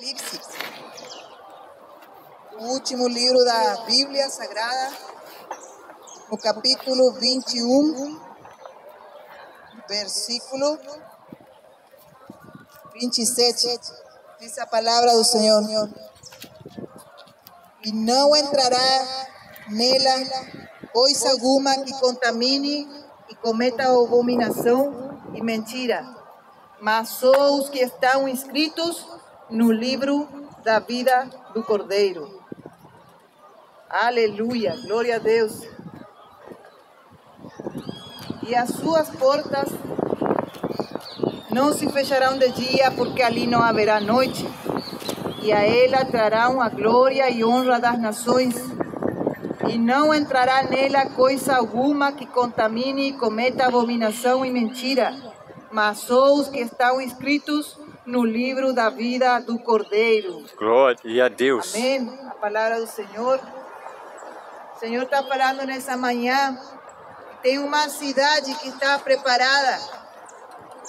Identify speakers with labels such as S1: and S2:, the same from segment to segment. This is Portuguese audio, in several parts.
S1: Apocalipse, o último livro da Bíblia Sagrada, no capítulo 21, versículo 27. Diz a palavra do Senhor: e não entrará nela coisa alguma que contamine e cometa abominação e mentira, mas só os que estão inscritos no livro da vida do Cordeiro. Aleluia, glória a Deus. E as suas portas não se fecharão de dia, porque ali não haverá noite. E a ela trarão a glória e honra das nações. E não entrará nela coisa alguma que contamine e cometa abominação e mentira, mas só os que estão inscritos no livro da vida do Cordeiro.
S2: Glória a Deus.
S1: Amém. A palavra do Senhor. O Senhor está falando nessa manhã. Tem uma cidade que está preparada,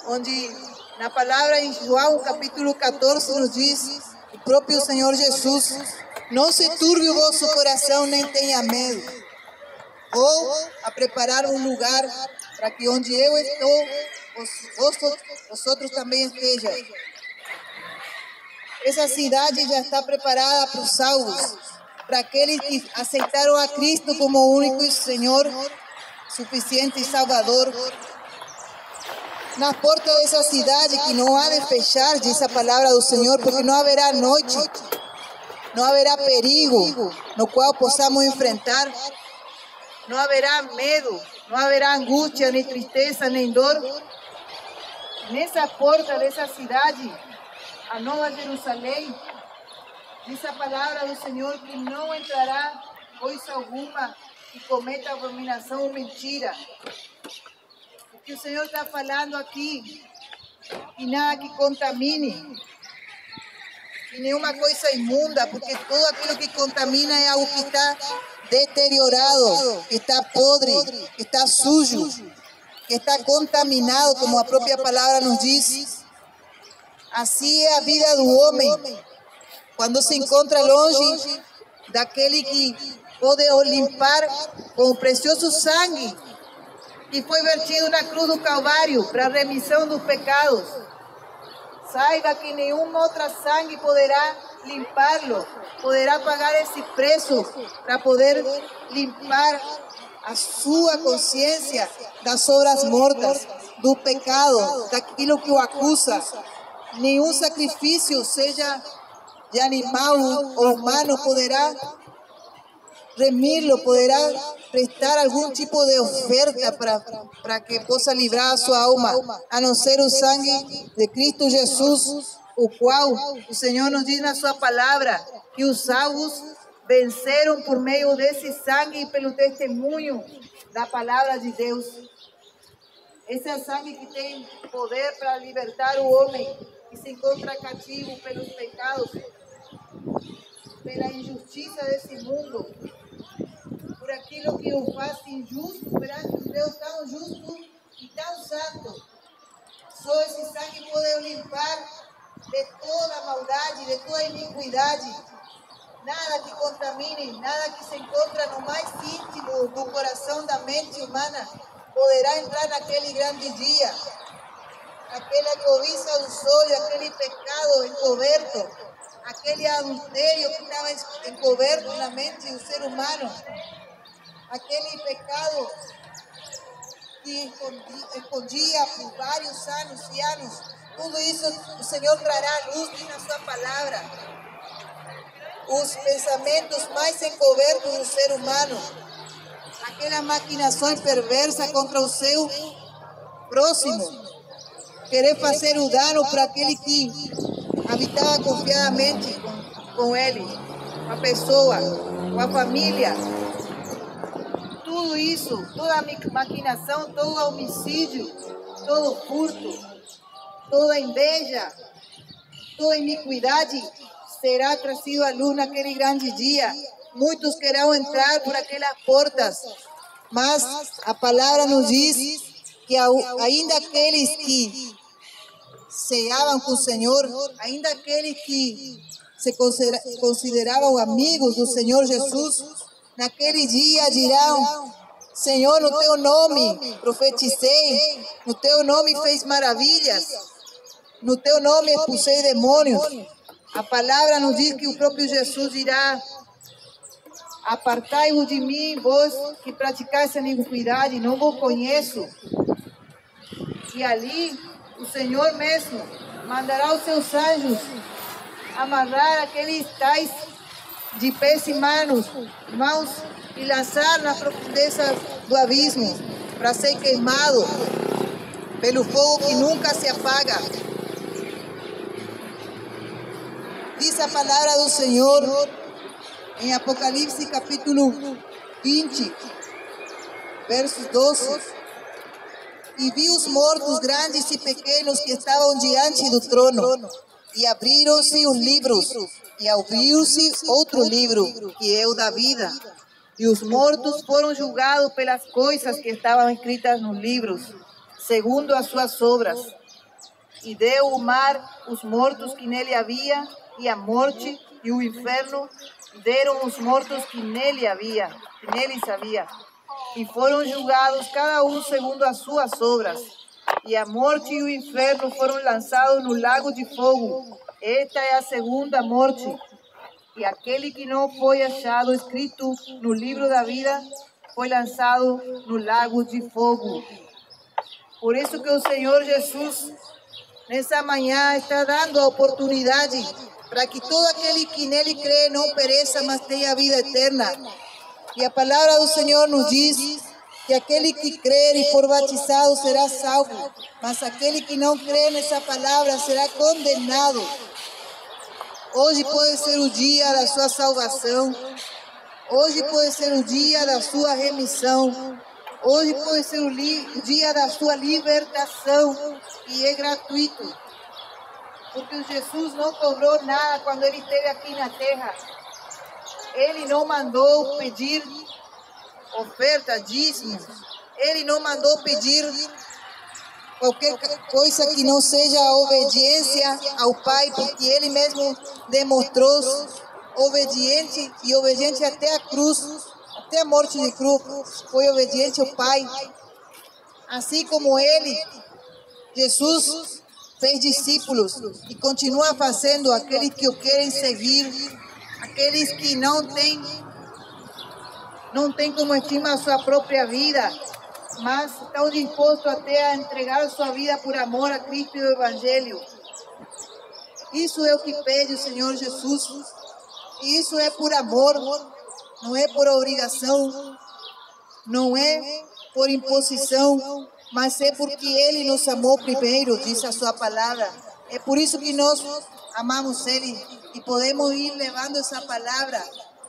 S1: onde na palavra em João capítulo 14 nos diz, o próprio Senhor Jesus: não se turbe o vosso coração, nem tenha medo. Vou a preparar um lugar para que onde eu estou, vosotros também estejam. Essa cidade já está preparada para os salvos, para aqueles que aceitaram a Cristo como único Senhor, suficiente e Salvador. Na porta dessa cidade, que não há de fechar, diz a palavra do Senhor, porque não haverá noite, não haverá perigo no qual possamos enfrentar, não haverá medo, não haverá angústia, nem tristeza, nem dor. Nessa porta dessa cidade, a Nova Jerusalém, diz a palavra do Senhor que não entrará coisa alguma que cometa abominação ou mentira. O que o Senhor está falando aqui, e nada que contamine, e nenhuma coisa imunda, porque tudo aquilo que contamina é algo que está deteriorado, que está podre, que está sujo, que está contaminado, como a própria palavra nos diz. Assim é a vida do homem, quando se encontra longe daquele que pode o limpar com o precioso sangue que foi vertido na cruz do Calvário para a remissão dos pecados. Saiba que nenhuma outra sangue poderá limpá-lo, poderá pagar esse preço para poder limpar a sua consciência das obras mortas, do pecado, daquilo que o acusa. Nenhum sacrifício, seja de animal ou humano, poderá remir-lo, poderá prestar algum tipo de oferta para que possa livrar a sua alma, a não ser o sangue de Cristo Jesus, o qual o Senhor nos diz na sua palavra, que os salvos venceram por meio desse sangue e pelo testemunho da palavra de Deus. Esse é o sangue que tem poder para libertar o homem que se encontra cativo pelos pecados, pela injustiça desse mundo, por aquilo que o faz injusto perante um Deus tão justo e tão santo. Só esse sangue pode o limpar de toda maldade, de toda iniquidade. Nada que contamine, nada que se encontra no mais íntimo do coração da mente humana poderá entrar naquele grande dia. Aquela cobiça dos olhos, aquele pecado encoberto, aquele adultério que estava encoberto na mente do ser humano, aquele pecado que escondia por vários anos e anos. Tudo isso o Senhor trará à luz na sua palavra. Os pensamentos mais encobertos do ser humano, aquela maquinação perversa contra o seu próximo, querer fazer o dano para aquele que habitava confiadamente com ele, com a pessoa, com a família. Tudo isso, toda a maquinação, todo homicídio, todo furto, toda inveja, toda iniquidade será trazido à luz naquele grande dia. Muitos querão entrar por aquelas portas, mas a palavra nos diz que ainda aqueles que ceavam com o Senhor, ainda aqueles que se consideravam amigos do Senhor Jesus, naquele dia dirão: Senhor, no teu nome profetizei, no teu nome fez maravilhas, no teu nome expulsei demônios. A palavra nos diz que o próprio Jesus dirá: apartai-vos de mim, vós que praticais a iniquidade, não vos conheço. E ali o Senhor mesmo mandará os seus anjos amarrar aqueles tais de pés e mãos e lançar nas profundezas do abismo para ser queimado pelo fogo que nunca se apaga. Diz a palavra do Senhor em Apocalipse capítulo 20, versos 12. E vi os mortos grandes e pequenos que estavam diante do trono, e abriram-se os livros, e abriu-se outro livro, que é o da vida. E os mortos foram julgados pelas coisas que estavam escritas nos livros, segundo as suas obras. E deu o mar os mortos que nele havia, e a morte e o inferno deram os mortos que neles havia. E foram julgados cada um segundo as suas obras. E a morte e o inferno foram lançados no lago de fogo. Esta é a segunda morte. E aquele que não foi achado escrito no livro da vida foi lançado no lago de fogo. Por isso que o Senhor Jesus, nessa manhã, está dando a oportunidade para que todo aquele que nele crê não pereça, mas tenha vida eterna. E a palavra do Senhor nos diz que aquele que crer e for batizado será salvo, mas aquele que não crê nessa palavra será condenado. Hoje pode ser o dia da sua salvação, hoje pode ser o dia da sua remissão, hoje pode ser o dia da sua libertação, e é gratuito, porque Jesus não cobrou nada quando ele esteve aqui na terra. Ele não mandou pedir oferta, dízimos. Ele não mandou pedir qualquer coisa que não seja a obediência ao Pai, porque Ele mesmo demonstrou obediente e obediente até a cruz, até a morte de cruz. Foi obediente ao Pai. Assim como Ele, Jesus fez discípulos e continua fazendo aqueles que o querem seguir, aqueles que não têm como estimar a sua própria vida, mas estão dispostos até a entregar sua vida por amor a Cristo e ao Evangelho. Isso é o que pede o Senhor Jesus. E isso é por amor, não é por obrigação, não é por imposição, mas é porque Ele nos amou primeiro, diz a sua palavra. É por isso que nós amamos Ele e podemos ir levando essa palavra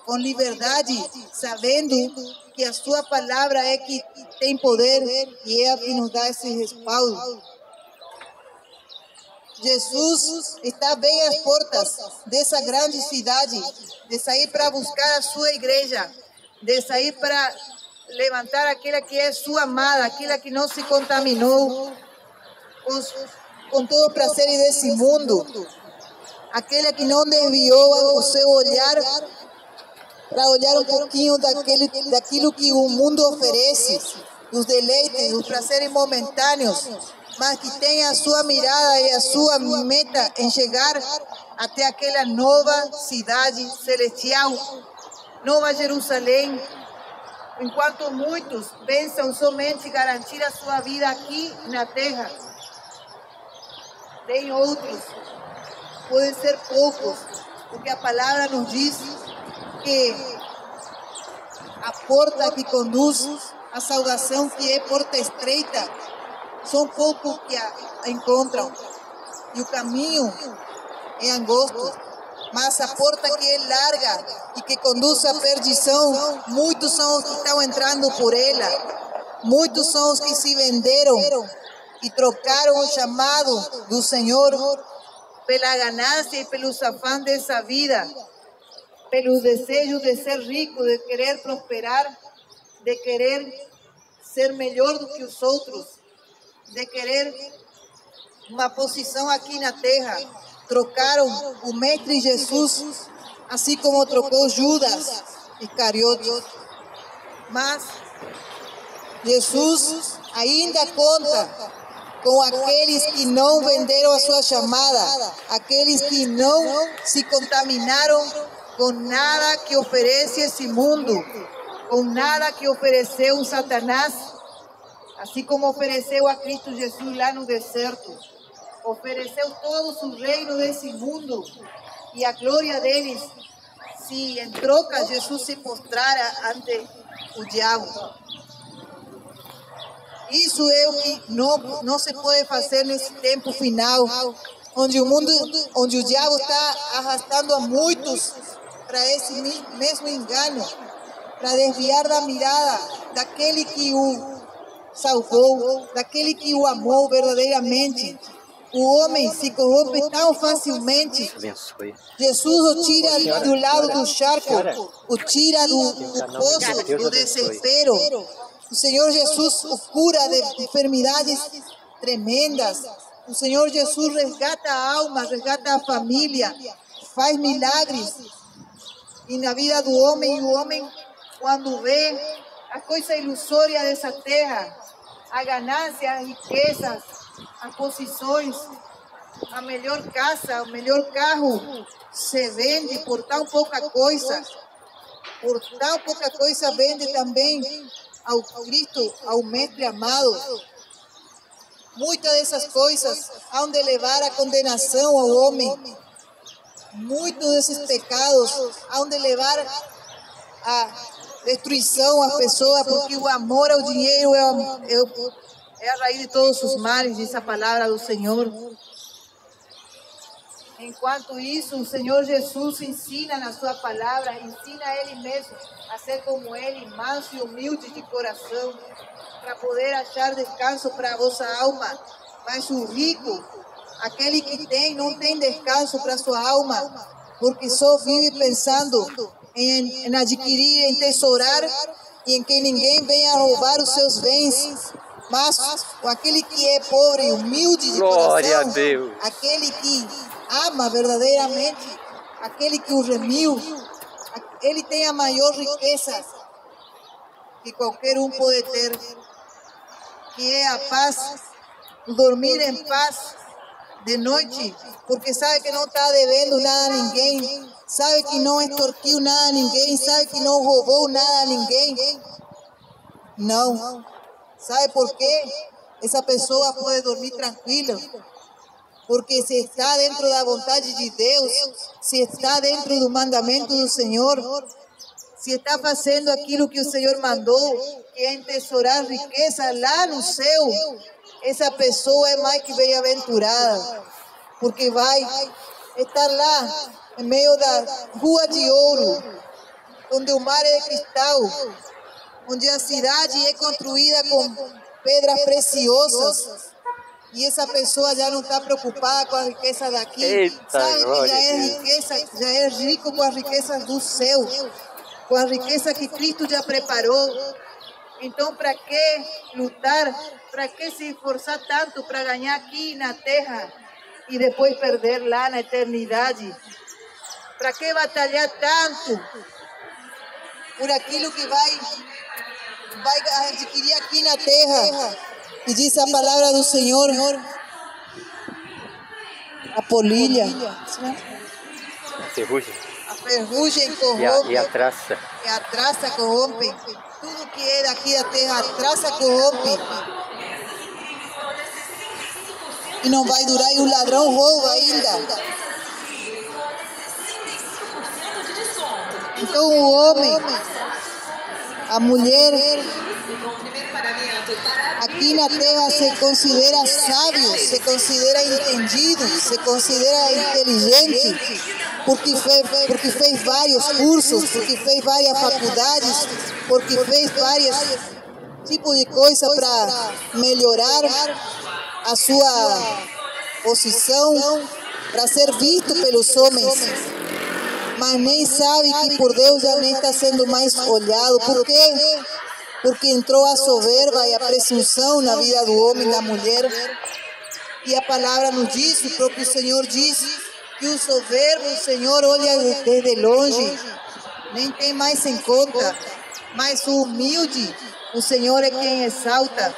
S1: com liberdade, sabendo que a sua palavra é que tem poder e é a que nos dá esse respaldo. Jesus está bem às portas dessa grande cidade, de sair para buscar a sua igreja, de sair para levantar aquela que é sua amada, aquela que não se contaminou com todo o prazer desse mundo, aquela que não desviou o seu olhar para olhar um pouquinho daquilo que o mundo oferece, dos deleites, dos prazeres momentâneos, mas que tenha a sua mirada e a sua meta em chegar até aquela nova cidade celestial, Nova Jerusalém. Enquanto muitos pensam somente garantir a sua vida aqui na terra, tem outros, podem ser poucos, porque a palavra nos diz que a porta que conduz à salvação, que é porta estreita, são poucos que a encontram, e o caminho é angosto, mas a porta que é larga e que conduz à perdição, muitos são os que estão entrando por ela, muitos são os que se venderam e trocaram o chamado do Senhor pela ganância e pelos afanes dessa vida, pelos desejos de ser rico, de querer prosperar, de querer ser melhor do que os outros, de querer uma posição aqui na terra. Trocaram o Mestre Jesus, assim como trocou Judas Iscariote. Mas Jesus ainda conta com aqueles que não venderam a sua chamada, aqueles que não se contaminaram com nada que oferece esse mundo, com nada que ofereceu Satanás, assim como ofereceu a Cristo Jesus lá no deserto. Ofereceu todo o reino desse mundo e a glória deles, se em troca Jesus se postrara ante o diabo. Isso é o que não se pode fazer nesse tempo final, onde o diabo está arrastando a muitos para esse mesmo engano, para desviar da mirada daquele que o salvou, daquele que o amou verdadeiramente. O homem se corrompe tão facilmente. Jesus o tira do lado do charco, o tira do poço, do desespero. O Senhor Jesus o cura de enfermidades tremendas. O Senhor Jesus resgata a alma, resgata a família, faz milagres. E na vida do homem, o homem, quando vê a coisa ilusória dessa terra, a ganância, as riquezas, as posições, a melhor casa, o melhor carro, se vende por tão pouca coisa. Por tão pouca coisa vende também ao Cristo, ao Mestre amado. Muitas dessas coisas hão de levar a condenação ao homem. Muitos desses pecados hão de levar a destruição à pessoa, porque o amor ao dinheiro é a raiz de todos os males, diz a palavra do Senhor. Enquanto isso, o Senhor Jesus ensina na sua palavra, ensina a Ele mesmo a ser como Ele, manso e humilde de coração, para poder achar descanso para a vossa alma. Mas o rico, aquele que tem, não tem descanso para a sua alma, porque só vive pensando em adquirir, em tesourar e em que ninguém venha roubar os seus bens. Mas aquele que é pobre e humilde de
S2: Glória
S1: coração,
S2: a Deus,
S1: aquele que ama verdadeiramente, aquele que o remiu, ele tem a maior riqueza que qualquer um pode ter, que é a paz, o dormir em paz de noite, porque sabe que não está devendo nada a ninguém, sabe que não extorquiu nada a ninguém, sabe que não roubou nada a ninguém. Não. Sabe por quê? Essa pessoa pode dormir tranquila, porque se está dentro da vontade de Deus, se está dentro do mandamento do Senhor, se está fazendo aquilo que o Senhor mandou, que é entesourar riqueza lá no céu, essa pessoa é mais que bem-aventurada, porque vai estar lá, em meio da rua de ouro, onde o mar é de cristal, onde a cidade é construída com pedras preciosas, e essa pessoa já não está preocupada com a riqueza daqui.
S2: Eita,
S1: sabe que já é
S2: Deus.
S1: riqueza, já é rico com as riquezas do céu, com a riqueza que Cristo já preparou. Então, para que lutar? Para que se esforçar tanto para ganhar aqui na terra e depois perder lá na eternidade? Para que batalhar tanto por aquilo que vai adquirir aqui na terra? E diz a palavra do Senhor, a polilha,
S2: a ferrugem
S1: a ferrugem corrompe,
S2: e a traça.
S1: e a traça corrompe. Tudo que é daqui da terra, a traça corrompe. E não vai durar, e o ladrão rouba ainda. Então o homem, a mulher, aqui na terra se considera sábio, se considera entendido, se considera inteligente, porque fez vários cursos, porque fez várias faculdades, porque fez vários tipos de coisa para melhorar a sua posição, para ser visto pelos homens. Mas nem sabe que por Deus já nem está sendo mais olhado. Por quê? Porque entrou a soberba e a presunção na vida do homem e da mulher. E a palavra nos diz, o próprio Senhor diz, que o soberbo, o Senhor olha desde longe, nem tem mais em conta, mas o humilde, o Senhor é quem exalta.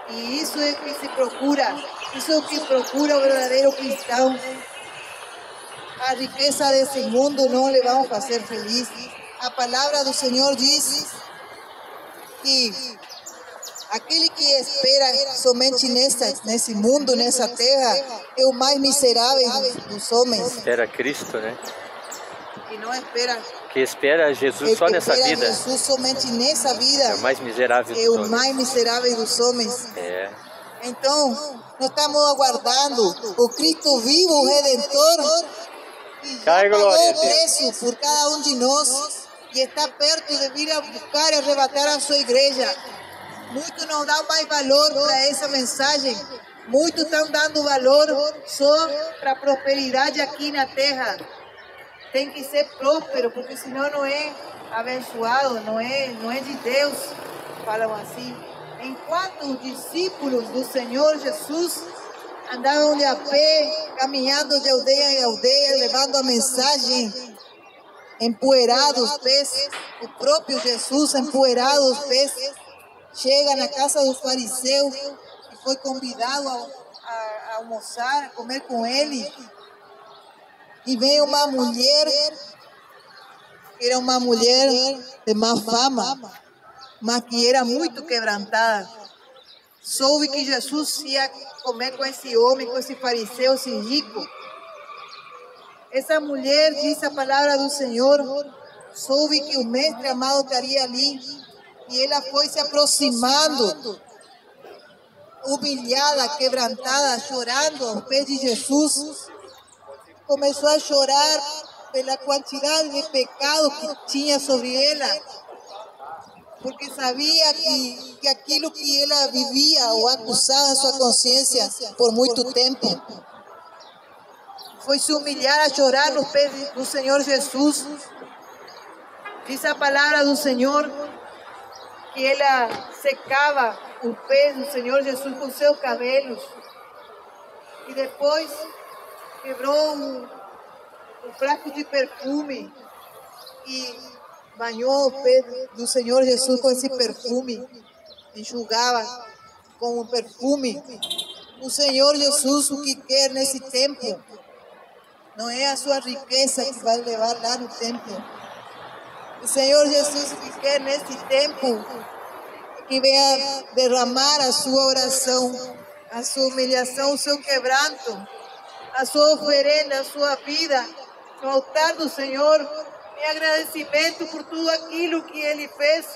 S1: E isso é o que se procura, isso é o que procura o verdadeiro cristão. A riqueza desse mundo não lhe vão fazer feliz. A palavra do Senhor diz que aquele que espera somente nesse mundo, nessa terra, é o mais miserável dos homens.
S2: Espera Cristo, né?
S1: E não espera.
S2: Que espera Jesus só nessa vida.
S1: Jesus somente nessa vida.
S2: É o mais miserável dos
S1: É o
S2: homens.
S1: mais miserável dos homens.
S2: É.
S1: Então, nós estamos aguardando o Cristo vivo, o Redentor, que já pagou o preço por cada um de nós e está perto de vir a buscar e arrebatar a sua igreja. Muitos não dão mais valor para essa mensagem. Muitos estão dando valor só para a prosperidade aqui na terra. Tem que ser próspero, porque senão não é abençoado, não é de Deus, falam assim. Enquanto os discípulos do Senhor Jesus andavam de a pé, caminhando de aldeia em aldeia, levando a mensagem, empoeirados os pés, o próprio Jesus empoeirado os pés, chega na casa dos fariseus e foi convidado a almoçar, a comer com ele. E veio uma mulher, que era uma mulher de má fama, mas que era muito quebrantada. Soube que Jesus ia comer com esse homem, com esse fariseu, esse rico. Essa mulher, diz a palavra do Senhor, soube que o mestre amado estaria ali. E ela foi se aproximando, humilhada, quebrantada, chorando aos pés de Jesus. Começou a chorar pela quantidade de pecado que tinha sobre ela, porque sabia que aquilo que ela vivia ou acusava a sua consciência por muito tempo. Foi se humilhar a chorar nos pés do Senhor Jesus. Diz a palavra do Senhor que ela secava os pés do Senhor Jesus com seus cabelos. E depois quebrou um frasco de perfume e banhou os pés do Senhor Jesus com esse perfume, enxugava com o perfume. O Senhor Jesus, o que quer nesse tempo, não é a sua riqueza que vai levar lá no templo. O Senhor Jesus, o que quer nesse tempo, que venha derramar a sua oração, a sua humilhação, o seu quebranto, a sua oferenda, a sua vida no altar do Senhor, em agradecimento por tudo aquilo que Ele fez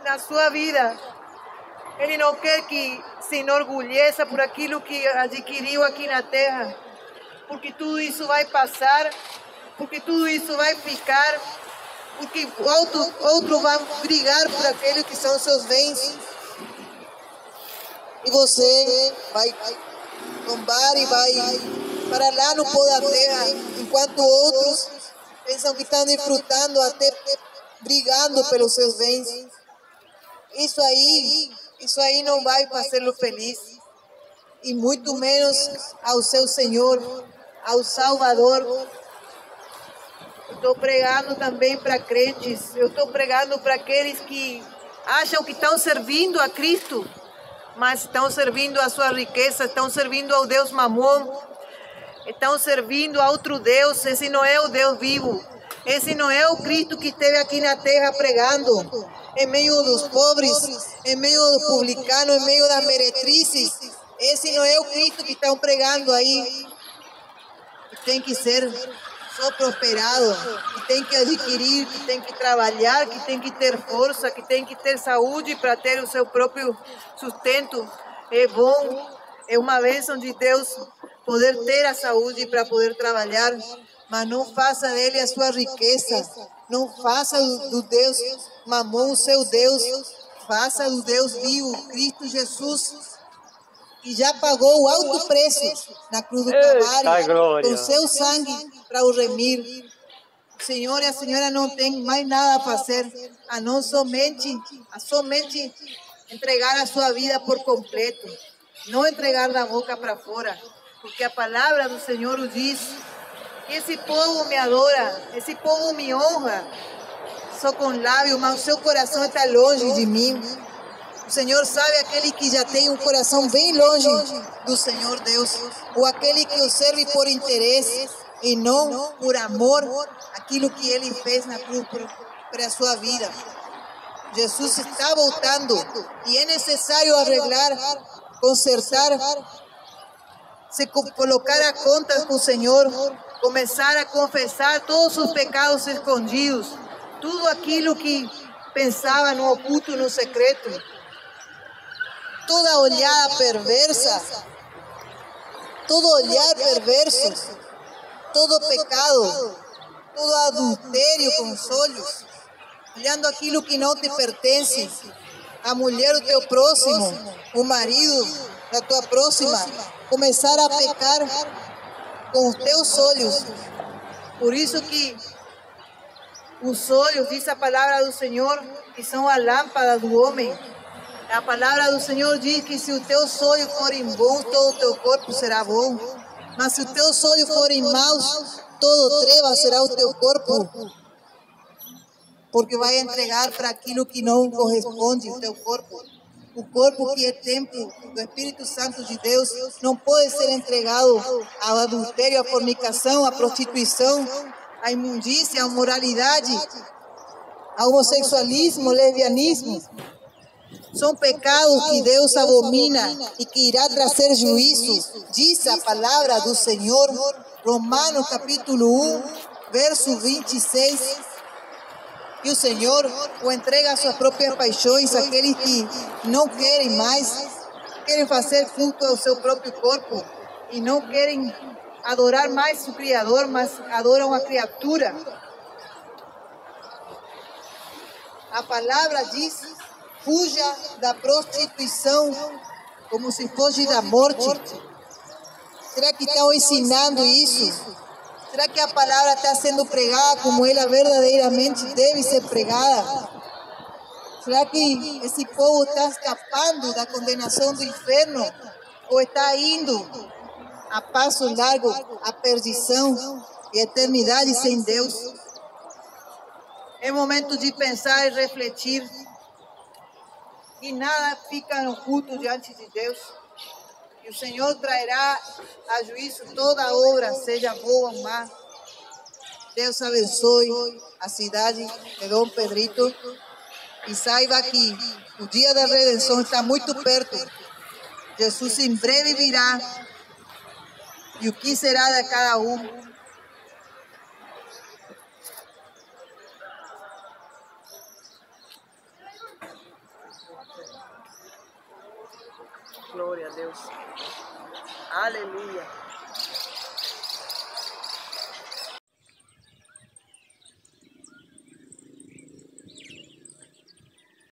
S1: na sua vida. Ele não quer que se enorgulheça por aquilo que adquiriu aqui na terra, porque tudo isso vai passar, porque tudo isso vai ficar, porque outro vai brigar por aquilo que são seus bens. E você vai tombar e vai para lá no pó da terra, enquanto outros pensam que estão desfrutando, até brigando pelos seus bens. Isso aí não vai fazê-lo feliz, e muito menos ao seu Senhor, ao Salvador. Estou pregando também para crentes, eu estou pregando para aqueles que acham que estão servindo a Cristo, mas estão servindo a sua riqueza, estão servindo ao Deus Mamon, estão servindo a outro Deus. Esse não é o Deus vivo, esse não é o Cristo que esteve aqui na terra pregando, em meio dos pobres, em meio dos publicanos, em meio das meretrizes. Esse não é o Cristo que estão pregando aí. Tem que ser só prosperado, que tem que adquirir, que tem que trabalhar, que tem que ter força, que tem que ter saúde para ter o seu próprio sustento. É bom, é uma bênção de Deus poder ter a saúde para poder trabalhar, mas não faça dele a sua riqueza, não faça do Deus Mamon o seu Deus, faça do Deus vivo, Cristo Jesus, que já pagou o alto preço na cruz do Calvário, com seu sangue para o remir. O Senhor e a Senhora não têm mais nada a fazer, a somente entregar a sua vida por completo. não entregar da boca para fora, porque a palavra do Senhor o diz, que esse povo me adora, esse povo me honra, só com lábios, mas o seu coração está longe de mim. O Senhor sabe aquele que já tem um coração bem longe do Senhor Deus, ou aquele que o serve por interesse e não por amor, aquilo que Ele fez na cruz para a sua vida. Jesus está voltando e é necessário arreglar, consertar, se colocar a contas com o Senhor, começar a confessar todos os pecados escondidos, tudo aquilo que pensava no oculto, no secreto, toda olhada perversa, todo olhar perverso, todo pecado, todo adultério com os olhos, olhando aquilo que não te pertence, a mulher do teu próximo, o marido da tua próxima, começar a pecar com os teus olhos. Por isso que os olhos, diz a palavra do Senhor, que são a lâmpada do homem. A palavra do Senhor diz que se os teus olhos forem bons, todo o teu corpo será bom. Mas se os teus olhos forem maus, todo treva será o teu corpo. Porque vai entregar para aquilo que não corresponde ao teu corpo. O corpo que é templo do Espírito Santo de Deus não pode ser entregado ao adultério, à fornicação, à prostituição, à imundícia, à moralidade, ao homossexualismo, ao lesbianismo. São pecados que Deus abomina e que irá trazer juízo. Diz a palavra do Senhor, Romanos capítulo 1, verso 26. E o Senhor o entrega às suas próprias paixões, aqueles que não querem mais, querem fazer culto ao seu próprio corpo e não querem adorar mais o Criador, mas adoram a criatura. A palavra diz, fuja da prostituição como se fosse da morte. Será que estão ensinando isso? Será que a palavra está sendo pregada como ela verdadeiramente deve ser pregada? Será que esse povo está escapando da condenação do inferno? Ou está indo a passo largo à perdição e eternidade sem Deus? É momento de pensar e refletir. E nada fica oculto diante de Deus. E o Senhor trairá a juízo toda obra, seja boa ou má. Deus abençoe a cidade de Dom Pedrito e saiba que o dia da redenção está muito perto. Jesus em breve virá e o que será de cada um? Glória a Deus. Aleluia.